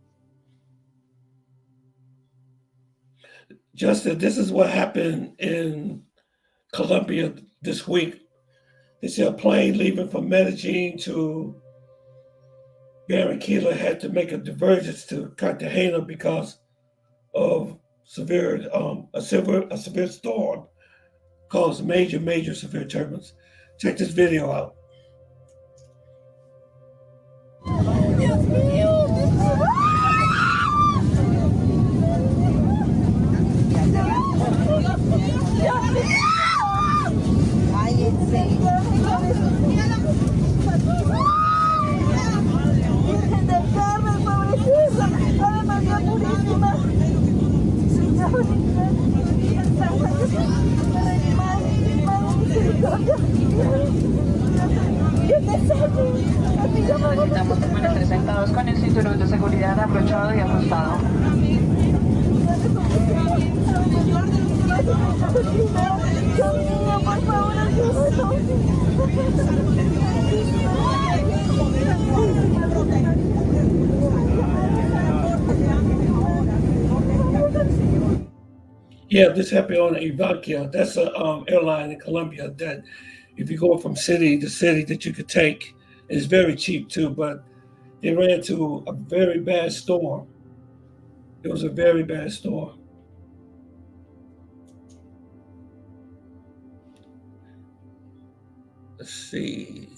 S1: Justin, this is what happened in Colombia this week. They said a plane leaving from Medellin to Barranquilla had to make a divergence to Cartagena because of a severe storm caused major severe turbulence. Check this video out.
S11: Necesitamos permanecer sentados con el cinturón de seguridad abrochado y ajustado.
S1: Yeah, this happened on Ivankia. That's an airline in Colombia that if you go from city to city that you could take, it's very cheap too, but they ran into a very bad storm. It was a very bad storm. Let's see.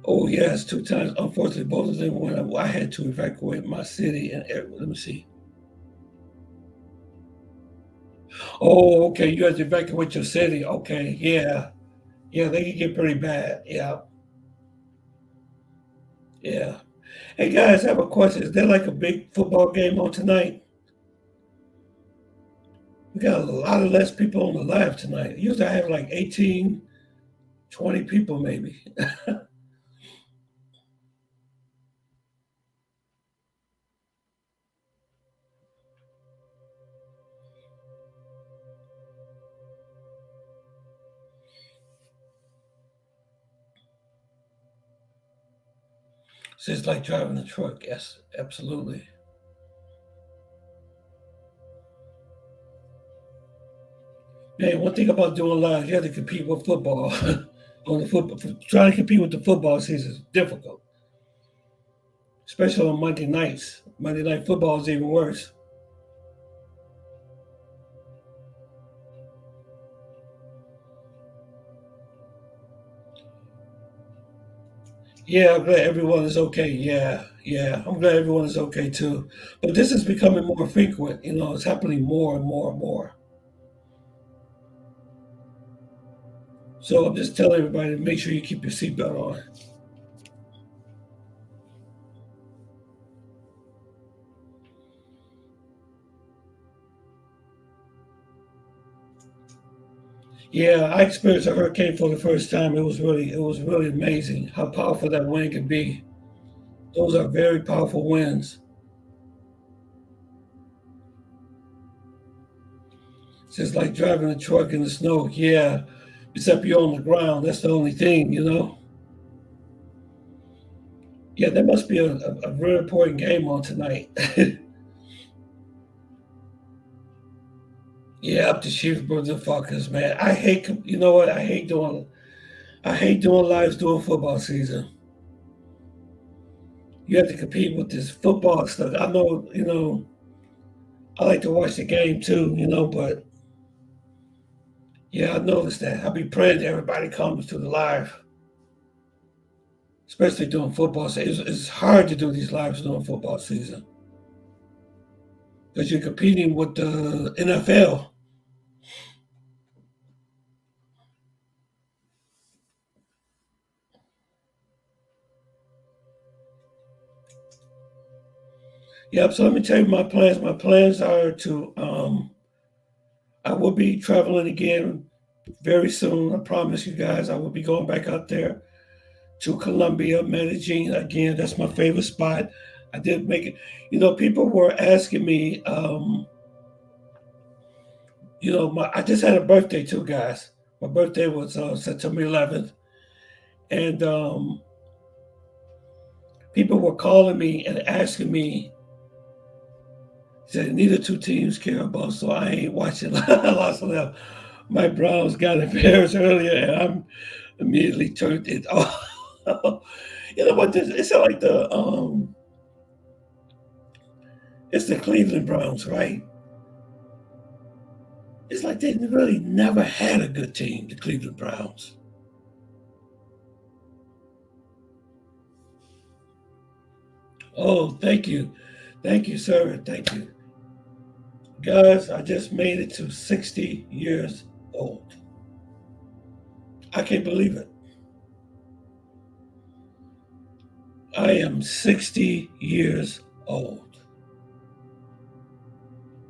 S1: Oh yes, 2 times. Unfortunately, both of them when I had to evacuate my city and let me see. Oh, okay. You have to evacuate your city. Okay, yeah. Yeah, they can get pretty bad. Yeah. Yeah. Hey guys, I have a question. Is there like a big football game on tonight? We got a lot of less people on the live tonight. Usually I have like 18, 20 people maybe. So it's like driving a truck. Yes, absolutely. Man, one thing about doing live, you have to compete with football. On the football, trying to compete with the football season is difficult, especially on Monday nights. Monday night football is even worse. Yeah, I'm glad everyone is okay. Yeah, Yeah, I'm glad everyone is okay too. But this is becoming more frequent. You know, it's happening more and more and more. So I'm just telling everybody to make sure you keep your seatbelt on. Yeah, I experienced a hurricane for the first time. It was really amazing how powerful that wind can be. Those are very powerful winds. It's just like driving a truck in the snow. Yeah, except you're on the ground. That's the only thing, you know. Yeah, there must be a very important game on tonight. Yeah, up to Chiefs, Birds and Falcons, man. I hate. You know what? I hate doing lives during football season. You have to compete with this football stuff. I know, you know, I like to watch the game too, you know, but yeah, I noticed that. I'll be praying that everybody comes to the live, especially during football season. It's hard to do these lives during football season because you're competing with the NFL. Yep. So let me tell you my plans. My plans are to. I will be traveling again very soon. I promise you guys. I will be going back out there to Colombia, Medellin again. That's my favorite spot. I did make it. You know, people were asking me. You know, I just had a birthday too, guys. My birthday was September 11th, and people were calling me and asking me. Said neither two teams care about, so I ain't watching Los Angeles. My Browns got embarrassed earlier, and I'm immediately turned it off. You know what? It's like it's the Cleveland Browns, right? It's like they really never had a good team, the Cleveland Browns. Oh, thank you, sir, thank you, guys. I just made it to 60 years old. I can't believe it. I am 60 years old.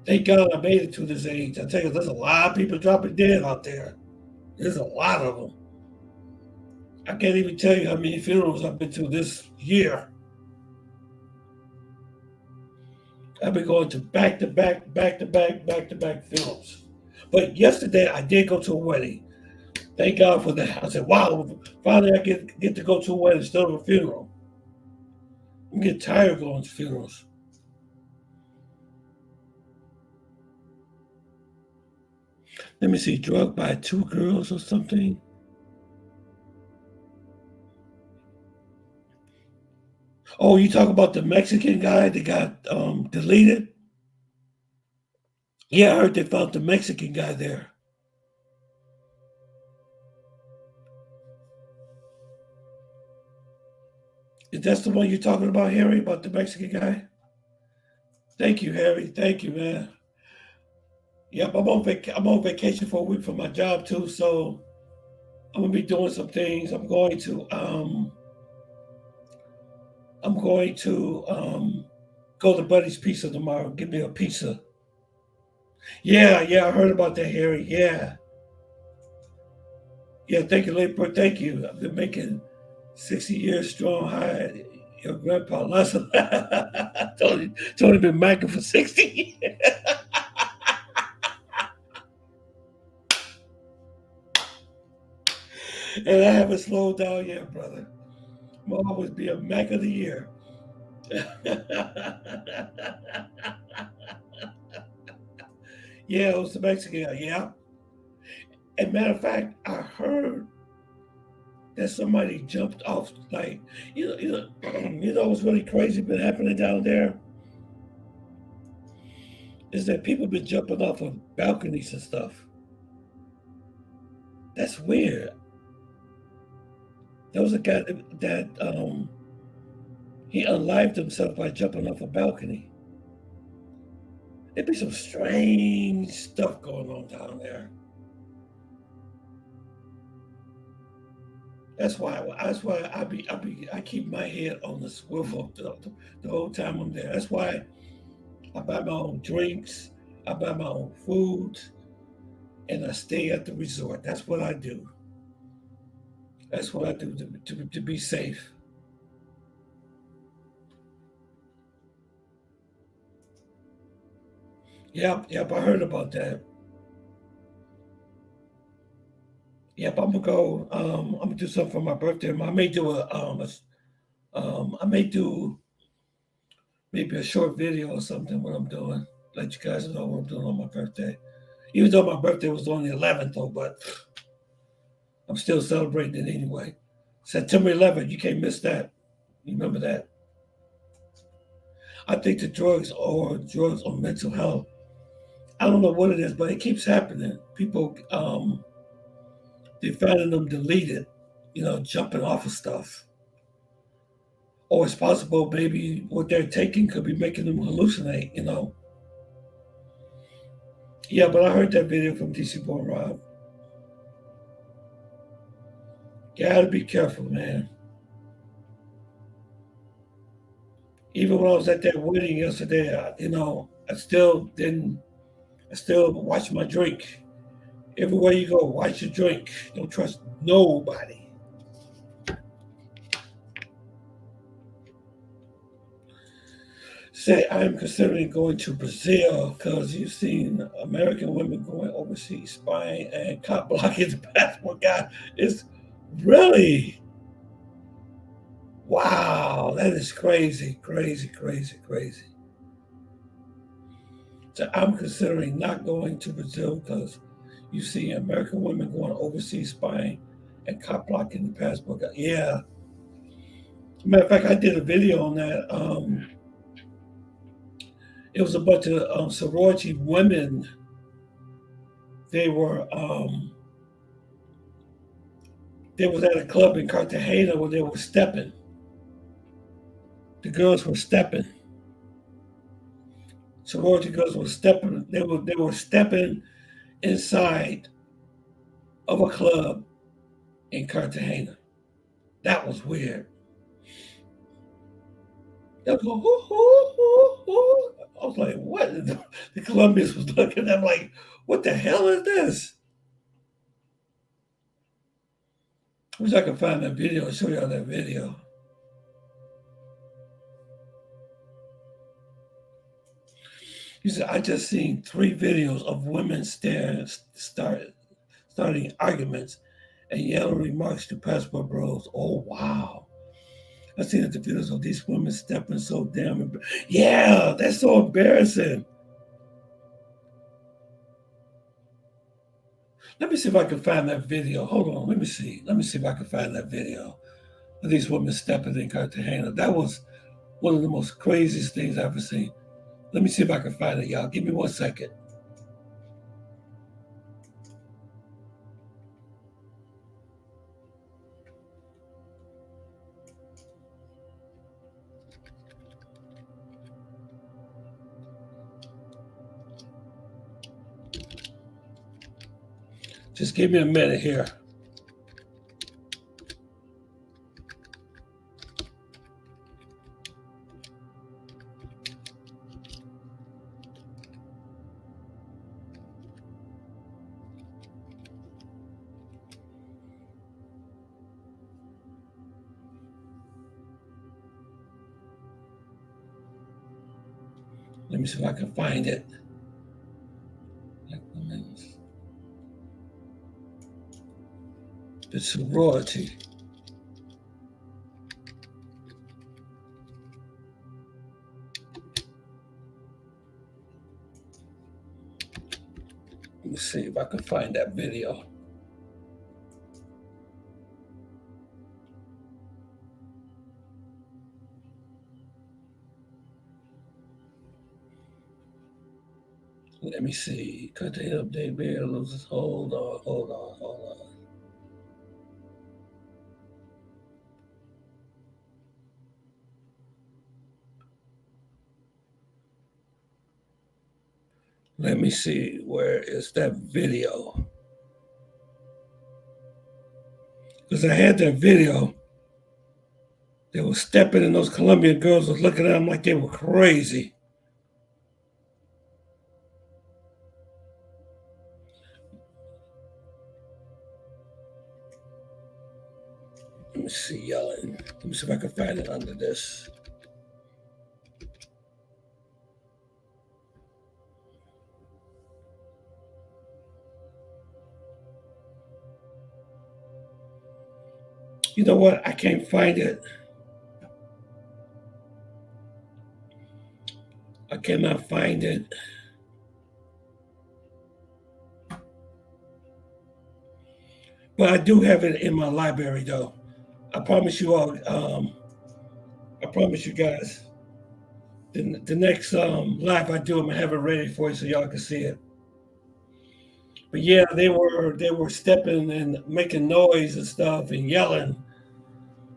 S1: Thank God I made it to this age. I tell you, there's a lot of people dropping dead out there. There's a lot of them. I can't even tell you how many funerals I've been to this year. I've been going to back to back funerals. But yesterday I did go to a wedding. Thank God for that. I said, wow, finally I get to go to a wedding instead of a funeral. I'm getting tired of going to funerals. Let me see, drugged by two girls or something. Oh, you talk about the Mexican guy that got deleted? Yeah, I heard they found the Mexican guy there. Is that the one you're talking about, Harry, about the Mexican guy? Thank you, Harry. Thank you, man. Yep, I'm on vacation for a week from my job too, so I'm gonna be doing some things. I'm going to go to Buddy's Pizza tomorrow. Give me a pizza. Yeah, I heard about that, Harry. Yeah. Yeah, thank you, Laper. Thank you. I've been making 60 years strong high. Your grandpa lost a Tony been macking for 60 years. And I haven't slowed down yet, brother. I'm always be a Mac of the year. Yeah, it was the Mexican guy. Yeah. And matter of fact, I heard that somebody jumped off, like, you know what's really crazy been happening down there is that people been jumping off of balconies and stuff. That's weird. There was a guy that He unlived himself by jumping off a balcony. There'd be some strange stuff going on down there. That's why I keep my head on the swivel the whole time I'm there. That's why I buy my own drinks, I buy my own food, and I stay at the resort. That's what I do. That's what I do to be safe. Yep, I heard about that. Yep, I'm gonna go. I'm gonna do something for my birthday. I may do I may do maybe a short video or something what I'm doing. Let you guys know what I'm doing on my birthday. Even though my birthday was on the 11th, though, but I'm still celebrating it anyway. September 11th, you can't miss that. You remember that? I think the drugs or mental health. I don't know what it is, but it keeps happening. People, they're finding them deleted, jumping off of stuff. Or it's possible maybe what they're taking could be making them hallucinate, Yeah, but I heard that video from DC Boy Rob. Gotta be careful, man. Even when I was at that wedding yesterday, I still watch my drink. Everywhere you go, watch your drink. Don't trust nobody. Say, I am considering going to Brazil because you've seen American women going overseas spying and cop blocking the passport. God, it's really, wow, that is crazy, crazy, crazy, crazy. So I'm considering not going to Brazil because you see American women going overseas spying and cop blocking the passport. Yeah. Matter of fact, I did a video on that. It was a bunch of sorority women. They was at a club in Cartagena where they were stepping. The girls were stepping. Sorority girls were stepping. They were stepping inside of a club in Cartagena. That was weird. They was going, hoo, hoo, hoo, hoo. I was like, what? The Colombians was looking at them like, what the hell is this? I wish I could find that video and show y'all that video. He said, I just seen 3 videos of women starting arguments and yelling remarks to passport bros. Oh, wow. I seen the videos of these women stepping so damn. Yeah, that's so embarrassing. Let me see if I can find that video. Hold on, let me see. Let me see if I can find that video of these women stepping in Cartagena. That was one of the most craziest things I've ever seen. Let me see if I can find it, y'all. Give me 1 second. Just give me a minute here. Let me see if I can find it. The sorority. Let me see if I can find that video. Let me see. Cut the update bear loses. Hold on. Let me see, where is that video? Because I had that video. They were stepping and those Colombian girls was looking at them like they were crazy. Let me see, yelling. Let me see if I can find it under this. You know what? I can't find it. I cannot find it. But I do have it in my library, though. I promise you all. I promise you guys. The next live I do, I'm gonna have it ready for you so y'all can see it. But yeah, they were stepping and making noise and stuff and yelling,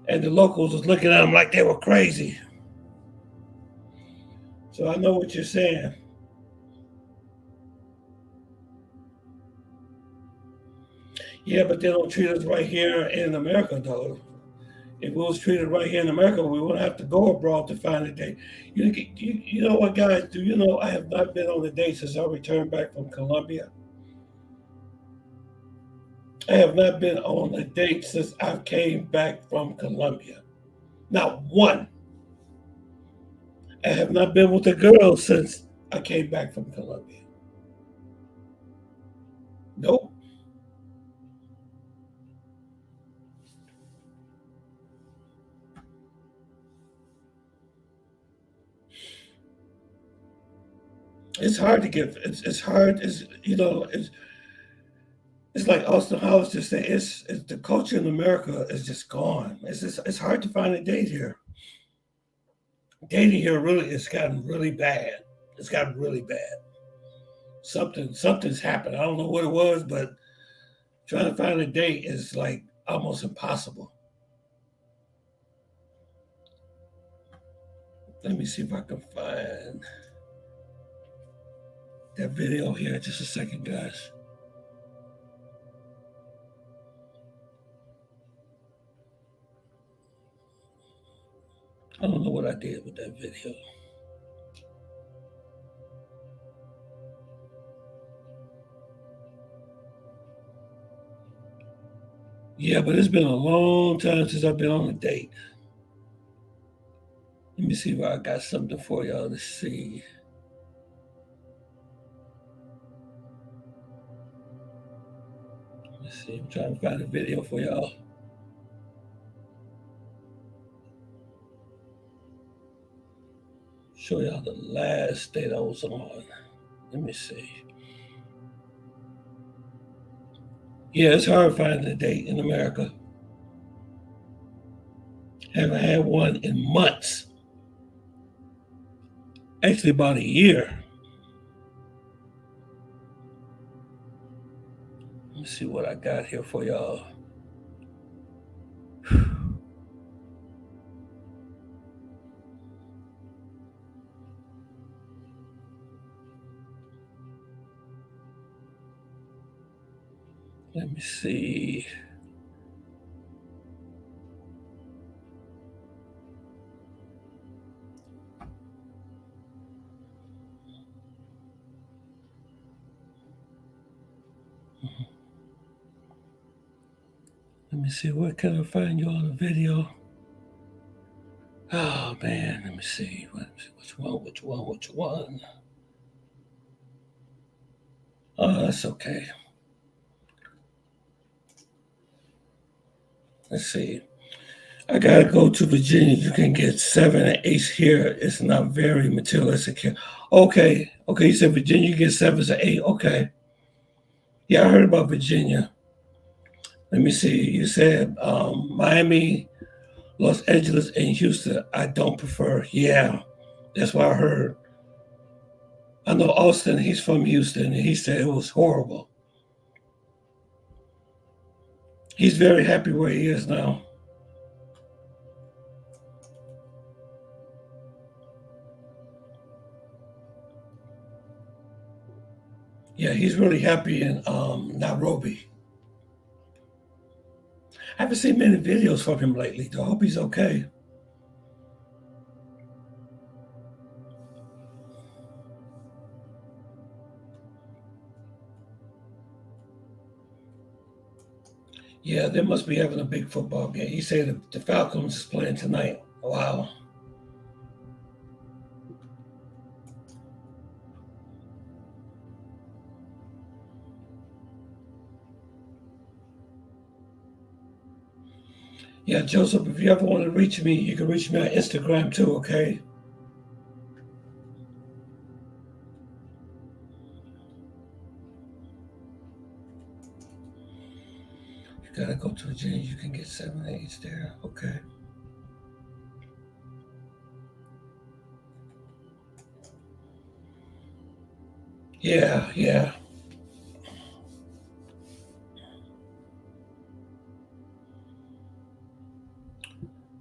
S1: and the locals was looking at them like they were crazy. So I know what you're saying. Yeah, but they don't treat us right here in America, though. If it was treated right here in America, we wouldn't have to go abroad to find a date. You know what, guys? Do you know I have not been on a date since I returned back from Colombia? I have not been on a date since I came back from Colombia. Not one. I have not been with a girl since I came back from Colombia. Nope. It's hard to get. It's hard. It's like Austin Howard just said. It's the culture in America is just gone. It's hard to find a date here. Dating here really it's gotten really bad. It's gotten really bad. Something's happened. I don't know what it was, but trying to find a date is like almost impossible. Let me see if I can find that video here. Just a second, guys. I don't know what I did with that video. Yeah, but it's been a long time since I've been on a date. Let me see if I got something for y'all to see. Let's see, I'm trying to find a video for y'all. Show y'all the last date I was on. Let me see. Yeah, it's hard finding a date in America. Haven't had one in months. Actually, about a year. Let me see what I got here for y'all. Let me see. Let me see, where can I find you on the video? Oh man, let me see. Which one? Oh, that's okay. Let's see. I gotta go to Virginia. You can get 7 and 8 here. It's not very materialistic. Okay. You said Virginia, you get 7s and 8. Okay. Yeah, I heard about Virginia. Let me see. You said Miami, Los Angeles, and Houston. I don't prefer. Yeah, that's what I heard. I know Austin. He's from Houston, and he said it was horrible. He's very happy where he is now. Yeah, he's really happy in Nairobi. I haven't seen many videos from him lately, though. I hope he's okay. Yeah, they must be having a big football game. He said the Falcons is playing tonight. Wow. Yeah, Joseph, if you ever want to reach me, you can reach me on Instagram too, okay? You gotta go to the gym, you can get 7 8s there, okay? Yeah.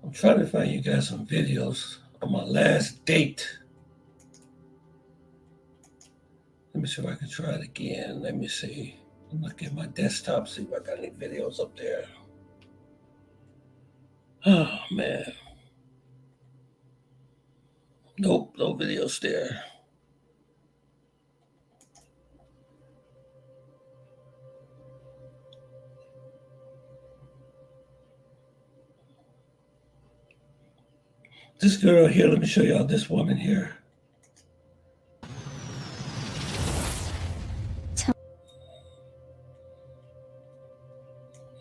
S1: I'm trying to find you guys some videos on my last date. Let me see if I can try it again. Let me see. I'm looking at my desktop, see if I got any videos up there. Oh, man. Nope, no videos there. This girl here, let me show y'all this woman here.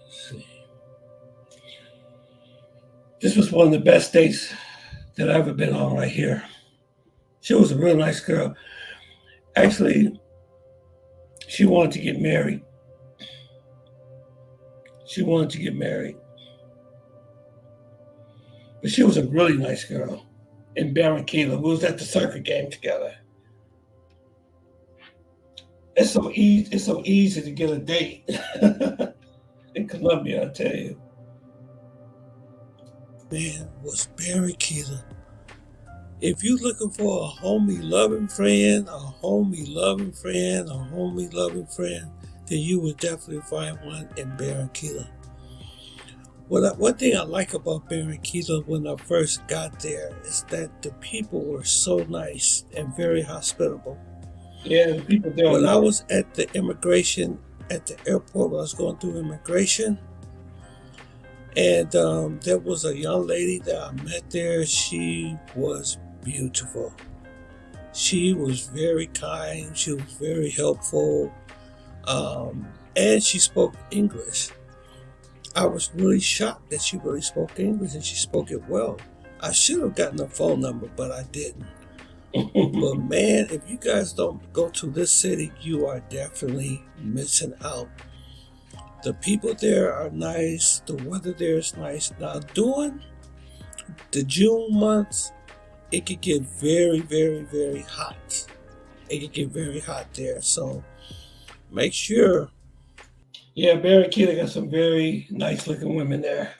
S1: Let's see. This was one of the best dates that I've ever been on right here. She was a real nice girl. Actually, she wanted to get married. But she was a really nice girl in Barranquilla. We was at the soccer game together. It's so easy to get a date in Colombia, I tell you. Man, was Barranquilla. If you're looking for a homie loving friend, then you would definitely find one in Barranquilla. One thing I like about Barranquilla when I first got there is that the people were so nice and very hospitable. Yeah, the people there. When I was at the immigration, at the airport, when I was going through immigration, and there was a young lady that I met there. She was beautiful. She was very kind. She was very helpful. And she spoke English. I was really shocked that she really spoke English and she spoke it well. I should have gotten a phone number, but I didn't. But man, if you guys don't go to this city, you are definitely missing out. The people there are nice. The weather there is nice. Now, during the June months, it could get very, very, very hot. It could get very hot there. So make sure. Yeah, Barranquilla got some very nice looking women there.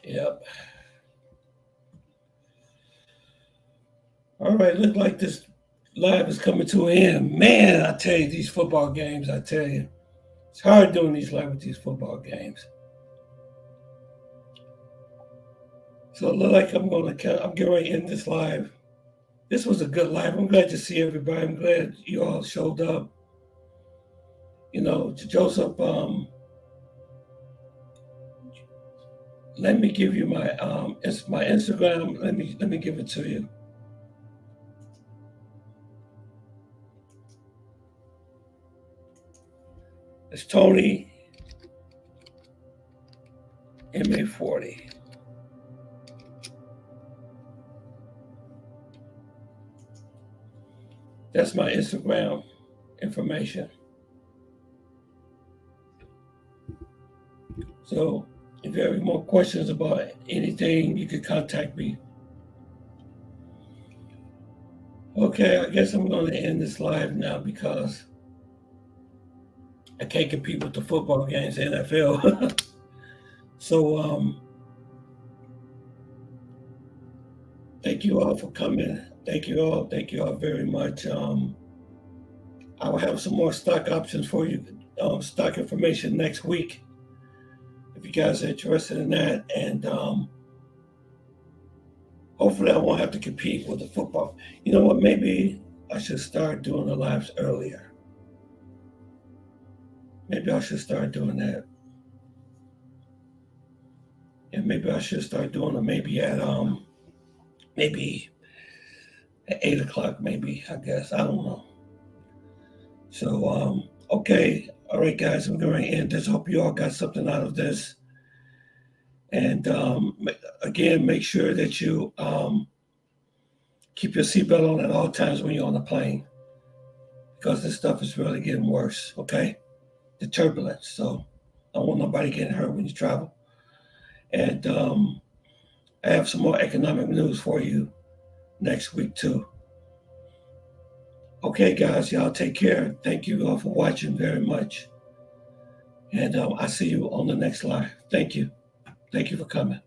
S1: Yep. All right, look like this live is coming to an end. Man, I tell you, these football games, I tell you. It's hard doing these live with these football games. So it looks like I'm getting ready to end this live. This was a good live. I'm glad to see everybody. I'm glad you all showed up. You know, Joseph, let me give you my my Instagram. Let me give it to you. It's Tony MA40. That's my Instagram information. So if you have any more questions about anything, you can contact me. Okay, I guess I'm going to end this live now because I can't compete with the football games, the NFL. So Thank you all for coming. Thank you all. Thank you all very much. I will have some more stock options for you, stock information next week, if you guys are interested in that. And hopefully I won't have to compete with the football. You know what? Maybe I should start doing the lives earlier. Maybe I should start doing that. And maybe I should start doing them maybe at 8 o'clock, maybe, I guess. I don't know. So okay. All right, guys, I'm going to end this. Hope you all got something out of this. And again, make sure that you keep your seatbelt on at all times when you're on the plane, because this stuff is really getting worse, okay? The turbulence. So I don't want nobody getting hurt when you travel. And I have some more economic news for you next week, too. Okay, guys, y'all take care. Thank you all for watching very much. And I'll see you on the next live. Thank you. Thank you for coming.